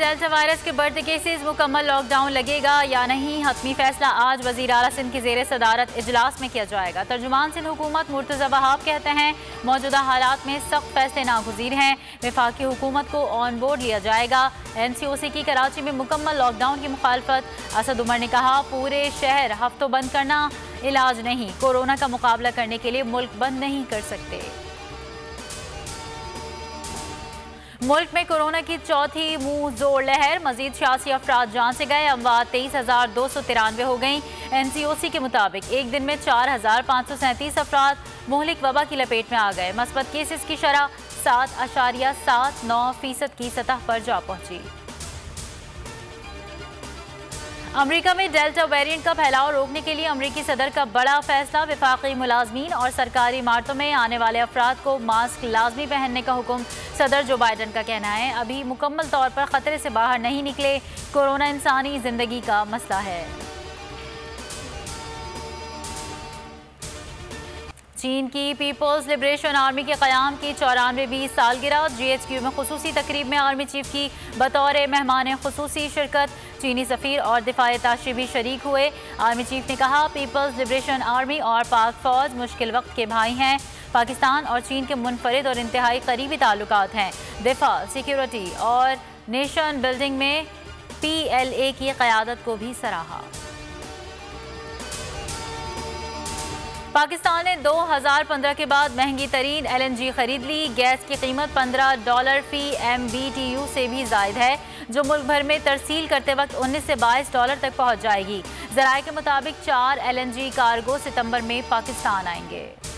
Delta virus के बढ़ते cases, मुकम्मल लॉकडाउन लगेगा या नहीं, हतमी फैसला आज वज़ीर आला सिंध की ज़ेर सदारत इजलास में किया जाएगा। तर्जुमान सिंध हुकूमत मुर्तज़ा वहाब कहते हैं मौजूदा हालात में सख्त फैसले नागुज़ीर हैं, वफाकी हुकूमत को ऑन बोर्ड लिया जाएगा। NCOC की कराची में मुकम्मल लॉकडाउन की मुखालफत, असद उमर ने कहा पूरे शहर हफ्तों बंद करना इलाज नहीं, कोरोना का मुकाबला करने के लिए मुल्क बंद नहीं कर सकते। मुल्क में कोरोना की चौथी मुंह जोर लहर, मजीद 86 अफराद जान से गए, अमवात 23,293 हो गई। NCOC के मुताबिक एक दिन में 4,537 अफराद मुहलिक वबा की लपेट में आ गए। मस्बत केसेस की शरह 7.79% की सतह पर जा पहुंची। अमरीका में डेल्टा वेरिएंट का फैलाव रोकने के लिए अमरीकी सदर का बड़ा फैसला, वफाकी मुलाजमीन और सरकारी इमारतों में आने वाले अफराद को मास्क लाजमी पहनने का हुक्म। सदर जो बाइडन का कहना है अभी मुकम्मल तौर पर खतरे से बाहर नहीं निकले, कोरोना इंसानी जिंदगी का मसला है। चीन की पीपल्स लिबरेशन आर्मी के क़याम की 94वीं सालगिरह, GHQ में खुसूसी तकरीब में आर्मी चीफ की बतौर मेहमान खुसूसी शिरकत, चीनी सफ़ीर और दिफाई अत्ताशे भी शरीक हुए। आर्मी चीफ ने कहा पीपल्स लिबरेशन आर्मी और पाक फौज मुश्किल वक्त के भाई हैं, पाकिस्तान और चीन के मुनफरिद और इंतहाई करीबी ताल्लुकात हैं। दिफा, सिक्योरिटी और नेशन बिल्डिंग में PLA की क़यादत को भी सराहा। पाकिस्तान ने 2015 के बाद महंगी तरीन LNG खरीद ली। गैस की कीमत $15 फी MBTU से भी ज़ायद है, जो मुल्क भर में तरसील करते वक्त $19 से $22 तक पहुँच जाएगी। ज़राए के मुताबिक 4 LNG कार्गो सितंबर में पाकिस्तान आएंगे।